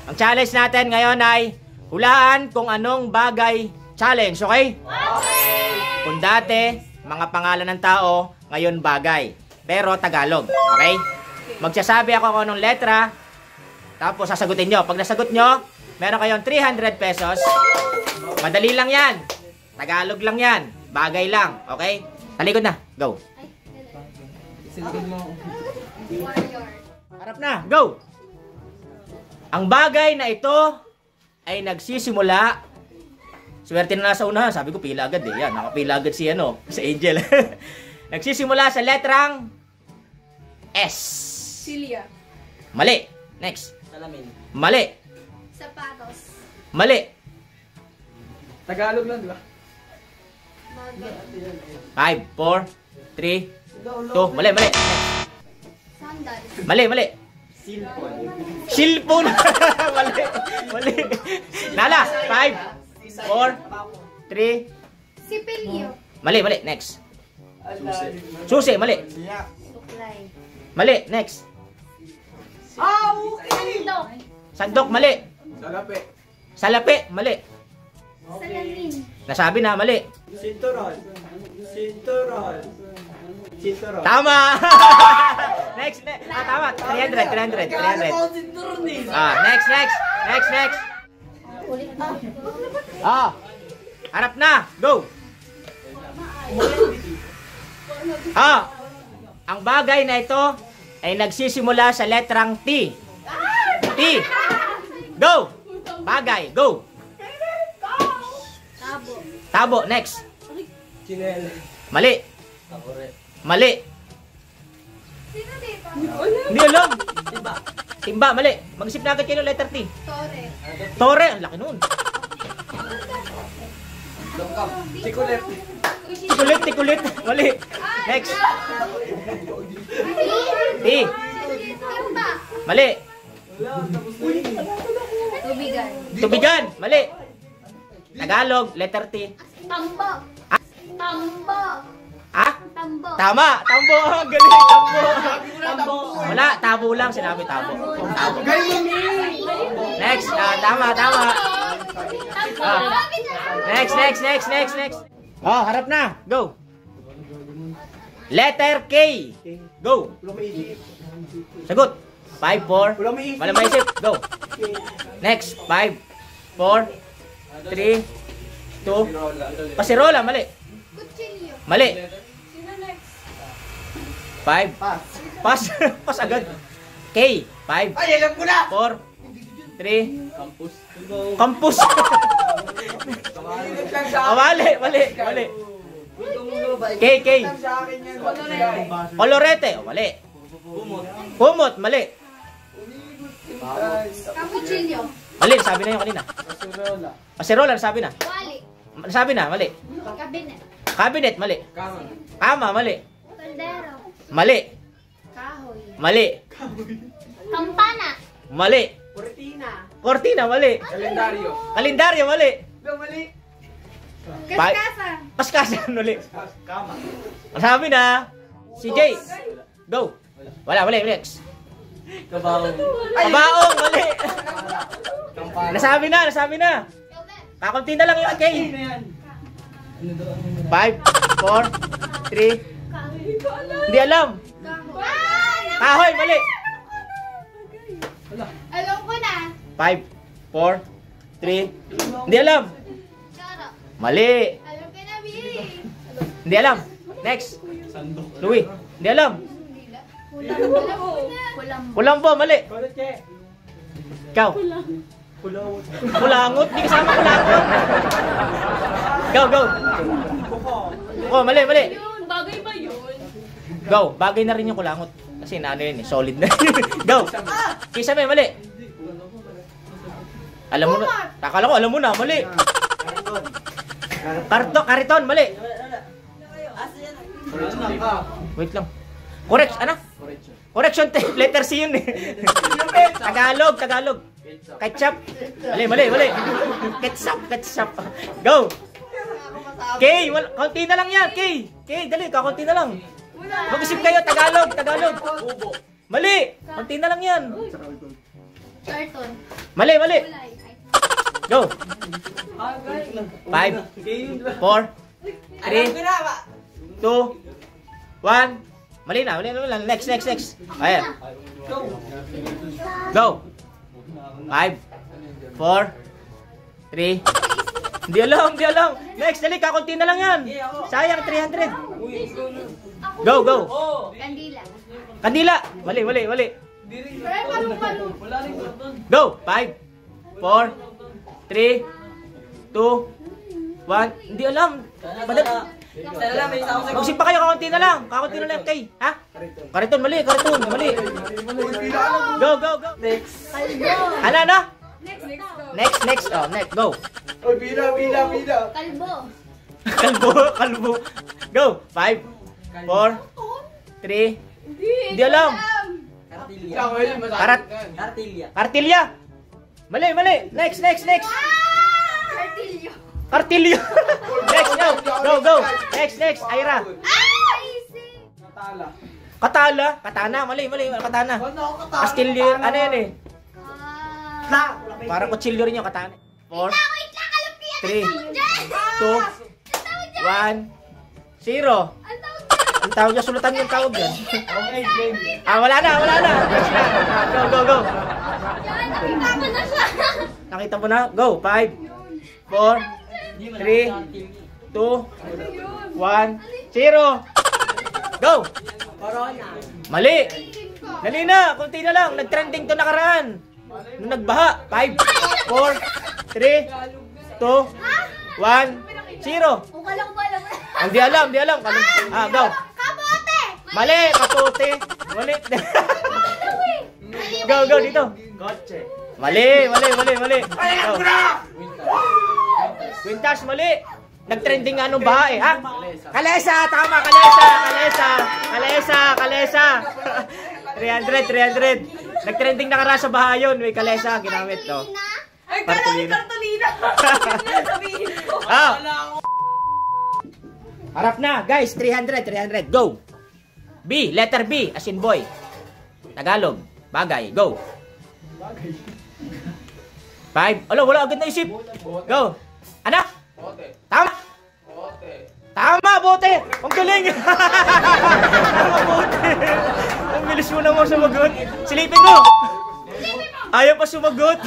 Ang challenge natin ngayon ay hulaan kung anong bagay challenge, okay? Okay! Kung dati, mga pangalan ng tao, ngayon bagay. Pero Tagalog, okay? Magsasabi ako kung anong letra, tapos sasagutin nyo. Pag nasagot nyo, meron kayong 300 pesos. Madali lang yan. Tagalog lang yan. Bagay lang, okay? Talikod na, go. Harap na, go! Ang bagay na ito ay nagsisimula. Swerte na nasa unahan. Sabi ko, pila agad eh. Yan, nakapila agad si Angel. Nagsisimula sa letrang S. Silya. Mali. Next. Salamin. Mali. Sapatos. Mali. Tagalog lang, di ba? 5, 4, 3, 2. Mali, mali. Next. Sandals. Mali, mali. Silpon. Silpon. Mali. Mali. Nala. 5, 4, 3. Sipilyo. Mali, mali. Next. Susi. Mali. Suklay. Mali. Next. Sandok. Sandok. Mali. Salapi. Salapi. Mali. Salamin. Nasabi na. Mali. Sinturon. Sinturon. Sinturon. Tama. Next. Tama. 300. Next. Ulit Harap na. Go. Ang bagay na ito ay nagsisimula sa letrang T. T. Go. Bagay. Go. Tabo. Tabo. Next. Chinel. Mali. Mali. Sino dito? Hindi alam. Timba. Mali. Mag-isip na agad kayo ng letter T. Tore. Tore. Ang laki nun. Sikulet. Tikulit. Mali. Next. T. Timba. Mali. Tubigan. Tubigan. Mali. Tagalog. Letter T. Tambo. Tambo. Ah? Tambo. Tama. Tambo. Ang galing. Tambo. Wala. Tabo lang. Sinabi tabo. Tabo. Next. Tama. Next. Harap na. Go. Letter K. Go. Sagot. 5, 4. Wala maisip. Go. Next. 5, 4, 3, 2. Pasirola. Mali. Kutsilyo. Mali. Sino next? 5. Pass. Pass agad. K. 5, Ay, alam ko na! 4, 3. Campus. Campus. Mali. K. Sa akin yan. Colorete. Mali. Kumot. Mali. Cappuccino. Mali. Sabi na yung kanina. Kasurola. Pasirola. Sabi na. Wali. Sabi na. Mali. Cabinet. Cabinet. Mali. Kama. Kama. Mali. Kaldero. Mali. Kahoy. Mali. Kampana. Mali. Cortina. Cortina. Mali. Kalendaryo. Kalendaryo. Mali. Mali. Kaskasan. Paskasan. Mali. Kama. Sabi na. Si Jay. Go. Wala. Next. Kabaong. Kabaong. Mali. Kampana. Nasabi na. Kakunti na lang yung K. 5, 4, 3. Hindi alam. Kahoy. Mali. Alam ko na. 5, 4, 3. Hindi alam. Charo. Mali. Alam ko na, Billy. Hindi alam. Next. Louie. Hindi alam. Kulambo. Kulambo. Mali. Ikaw. Kulangot. Hindi kasama kulangot. Go. Oh, mali. Yun, bagay ba yun? Go. Bagay na rin yung kulangot. Kasi naano yun eh. Solid na. Go. Kisa may mali. Alam mo na. Akala ko alam mo na. Mali. Kariton. Mali. Wait lang. Correct. Ano? Correction. Letter C yun eh. Tagalog. Ketchup. Mali. Ketchup. Go. K. Kaunti na lang yan. K. Dali. Kakunti na lang. Mag-isip kayo. Tagalog. Mali. Kaunti na lang yan. Carton. Mali, mali. Kulay. Go. Ah, guys. 5, 4, 3, 2, 1. Mali na, mali na. Next, next, next. Ayan. Go. 5, 4, 3. Hindi alam, hindi alam. Next, dali, kakunti na lang yan. Sayang, 300. Go, go. Kandila. Kandila. Mali, mali, mali. Pero palu-palu. Wala rin karton. Go. 5, 4, 3, 2, 1. Hindi alam. Sana lang, may isa ako sa Mag-isip pa kayo, kakunti na lang. Kakunti na lang, kay. Ha? Kariton, mali, kariton, mali. Go, go, go. next. Ano, ano? Next. Next, next. Oh, next, go. Oy, pila. Kalbo. Kalbo, kalbo. Go. 5, 4, 3. Hindi alam. Kartilya. Karat. Kartilya. Kartilya. Mali, mali. Next, next, next. Cartillo. Kartilyo. Next, go. Go, go. Next, next. Ira. Easy. Natala. Katala. Katana. Mali, mali. Katana. Kastilyo. Ano yan eh? Parang kutsilyo rin yung katana. 4, 3, 2, 1, 0. Ang tawag niya, sulatan yung tawag yan. Okay, game. Wala na, wala na. Go, go, go. Nakita ko na siya. Nakita mo na? Go. 5, 4, 3, 2, 1, 0. Go. Corona. Mali. Dali na. Kunti na lang. Nag-trending to nakaraan. Nung nagbaha. 5, 4, 3, 2, 1, 0. Kung kala ko ba alam mo. Hindi alam, hindi alam. Go. Kabote. Mali. Kapote. Mali. Go, go dito. Kotse. Mali, mali, mali, mali. Go. Quintas, mali. Nag-trending nga nung baha eh, ha? Kalesa, tama, kalesa, kalesa, kalesa, kalesa. 300, 300. Nag-trending na kara sa baha yun. May kalesa, ginamit to. Ay, Cartolina. Cartolina. Sabihin ko. Harap na, guys. 300, 300. Go. B, letter B, as in boy. Tagalog, bagay. Go. 5. Alo, wala agad na isip. Go. Anak. Tama. Tama, bote. Ang galing. Tama, bote. Ang bilis mo naman sumagot. Silipin mo. Ayaw pa sumagot.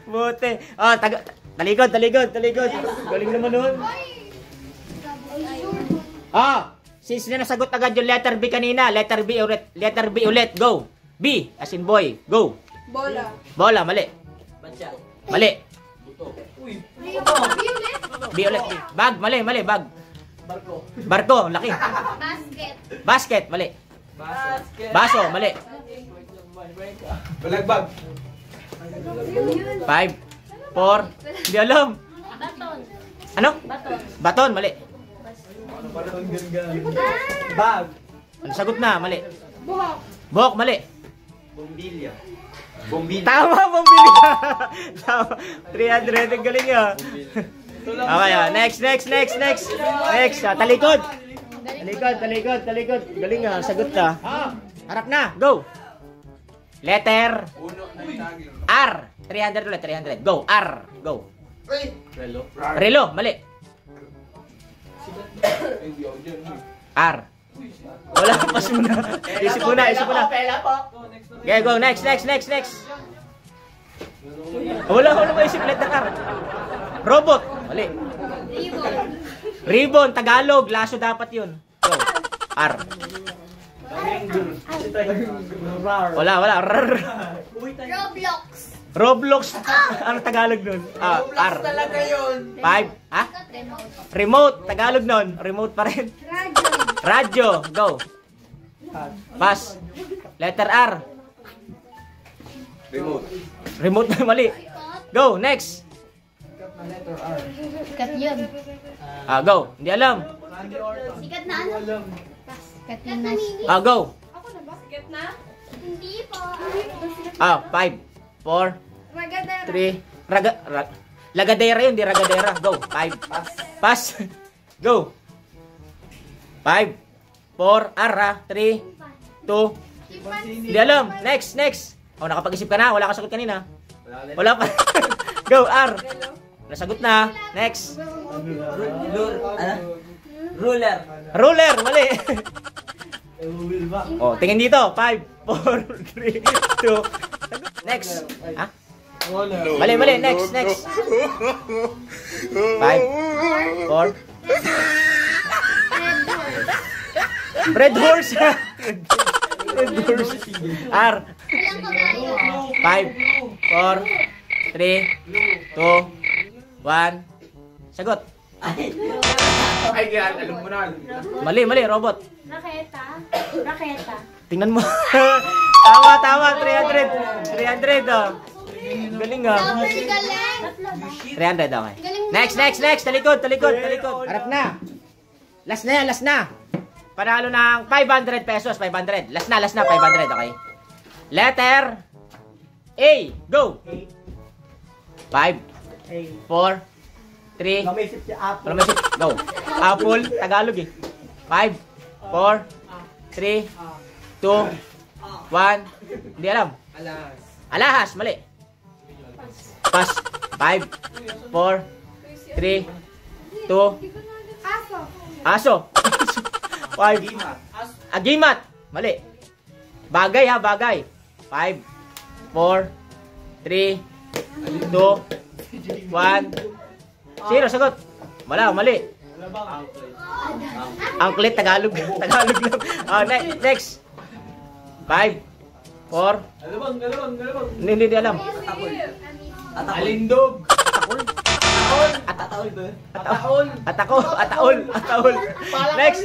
Bote. Talikod, talikod, talikod. Galing naman nun. Since na nasagot agad yung letter B kanina, letter B ulit, go. B, as in boy, go. Bola. Bola, mali. Bansya. Mali. Violet. B ulit. Bag, mali, mali, bag. Barko. Barko, laki. Basket. Basket, mali. Basket. Baso, mali. Balagbag. 5, 4, hindi alam. Baton. Ano? Baton. Baton, mali. Bag. Ano sagot na, mali. Buhok. Buhok, mali. Bombilya. Bombilya. Tama, bumili ka. Tama. 300, ang galing ah. Okay, next, next, next, next. Next, talikod. Talikod, talikod, talikod. Galing ah, sagot ka. Harap na, go. Letter R. 300 ulit, 300. Go, R. Go. Relo. Relo, mali. R. Wala, pas muna. Isip muna, isip muna. Okay, go, next, next, next, next. Wala, wala maisip letter R. Robot, mali. Ribbon. Ribbon, Tagalog, laso dapat yun. Go, R. Wala, wala. R. Roblox. Roblox. Ano Tagalog nun? R. Talaga yun. 5. Ha? Remote. Remote. Tagalog nun. Remote pa rin. Radio. Radyo. Go. Pass. Letter R. Remote. Remote na mali. Go. Next. Sikat yun. Go. Hindi alam. Sikat na ano? Katinas. Go. Ako na ba? Sikat na? Hindi po. 5. 4. Ragadera. 3. Lagadera yun. Di ragadera. Go. 5. Pass. Go. 5. 4. R. 3. 2. Hindi alam. Next, next. Oh, nakapag-isip ka na. Wala ka sagot kanina. Wala. Wala pa. Go, R. Nasagot na. Next. Ruler. Ruler, mali. Will ba? Oh, tingin dito. 5, 4, 3, 2. Next. Ha? Wala. Mali, mali. Next, next. 5, 4. Red horse. Red horse. R. 5, 4, 3, 2, 1. Sagot. Ay, kaya alam mo na. Mali, mali. Robot. Raketa. Tingnan mo. Tama, tama. 300. 300, oh. Galing, ah. Super galing. 300, okay. Next, next, next. Talikod, talikod, talikod. Harap na. Last na yan, last na. Panalo ng 500 pesos, 500. Last na, 500, okay. Letter A. Go. 5, 4, 3. Namaisip si Apple. Wala may isip. Go. Apple, Tagalog eh. 5, 4, 3, 2, 1. Hindi alam. Alas. Alahas, mali. Pass. 5, 4, 3, 2. Aso. 5. Agimat. Mali. Bagay ha, bagay. 5, 4, 3, 2, 1. Zero, sagot. Wala, mali. Angklet, Tagalog. Tagalog lang. Next. 5, 4. Galawang. Hindi alam. Alindog. Atataol ba? Ataol. Next.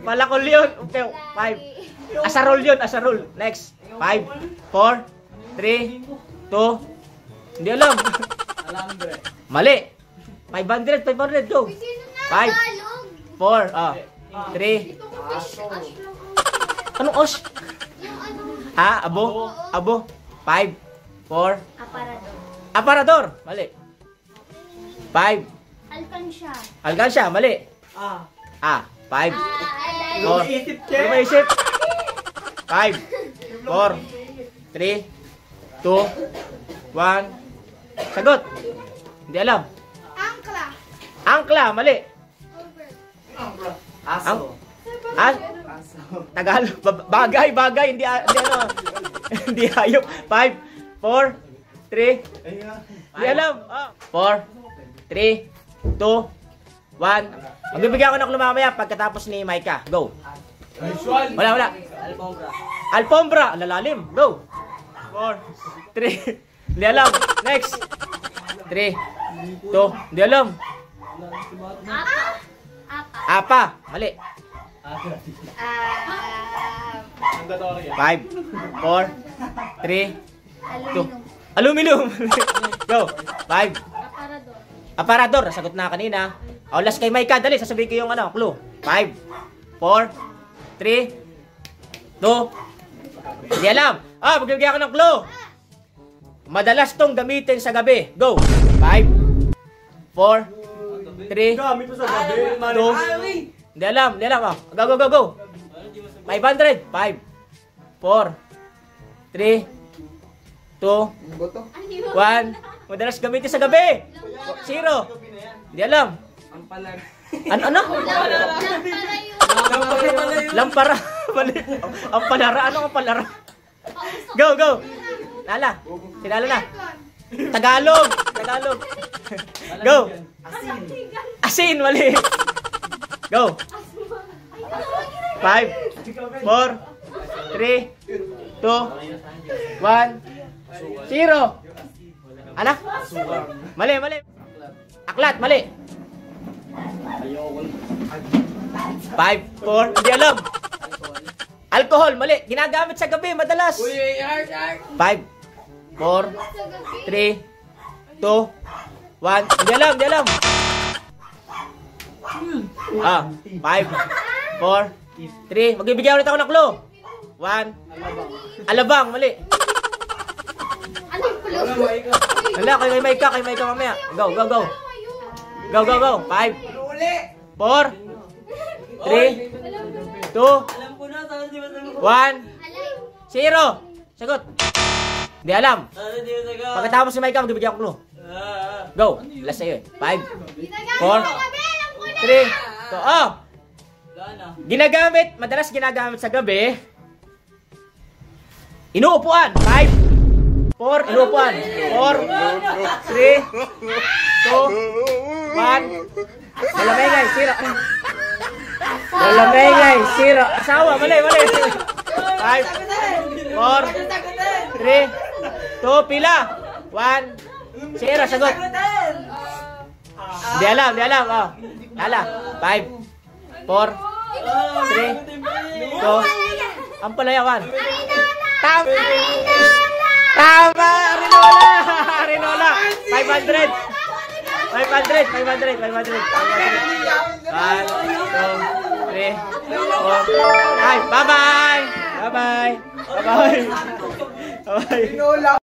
Palakol yun. Okay, 5. Asarol yun, asarol. Next. 5, 4, 3, 2. Hindi alam. Alambre. Mali. 500, go. 5, 4, 3. Anong os? Ha? Abo? 5, 4. Aparador. Mali. 5. Alkansya. Alkansya. Mali. 5, 4. Lumiisip, Che. Lumaisip. 5, 4, 3, 2, 1. Sagot. Hindi alam. Angkla. Angkla. Mali. Aso. Tagalog. Bagay. Hindi ano. Hindi hayop. 5, 4, 3. Hindi alam. 4, 3, 2, 1. Magbibigyan ko ng clue mamaya pagkatapos ni Micah. Go. Visual. Wala. Alfombra. Alfombra. Lalalim. Go. 4, 3. Hindi alam. Next. 3, 2. Hindi alam. Apa. Mali. Mandatoria. 5, 4, 3, 2. Aluminum. Go. 5. Aparador. Nasagot na kanina. O, last kay Micah. Dali, sasabihin ko yung clue. 5, 4, 3, 2. Hindi alam. Magbibigyan ko ng clue. Madalas tong gamitin sa gabi. Go. 5, 4, 3, Gamit mo sa gabi. 2. Hindi alam. Go. 500. 5, 4, 3, 2, 1. Madalas gamitin sa gabi. 0. Hindi alam. Ang palag. Ano? Lampara. Mali. Ang palara. Ano ang palara? Go. Nala. Sinala na. Tagalog. Go. Asin. Mali. Go. 5, 4, 3, 2, 1. 0. Ano? Mali. Aklat. Mali. 5, 4. Hindi alam. Alcohol. Mali. Ginagamit sa gabi madalas. 5, 4, 3, 2, 1. Hindi alam. 5, 4, 3. Magbibigay ulit ako ng clue. 1. Alabang. Mali. Ano yung clue? Wala, kay Micah mamaya. Go. 5, 4, 3, 2, 1. Alam ko na. Di ba sabi ko? 0. Sagot. Hindi alam. Hindi ko sagot. Pagkatapos si Mike, bibigyan ko clue. Go. Last sa'yo eh. 5, 4, 3, 2, oh! Wala na. Ginagamit, madalas ginagamit sa gabi. Inuupuan. 5, 4, inuupuan. 4, 3, 2, 1. Malamengay, 0. Malamengay, 0. Asawa, mali. 5, 4, 3, 2, pila. 1, 0, sagot. Di alam. Oh. Hala. 5, 4, 3, 2. Ang palayawan. Tama. Tama. Arinola. 500. 1, 2, 3, 4. Bye. Bye-bye.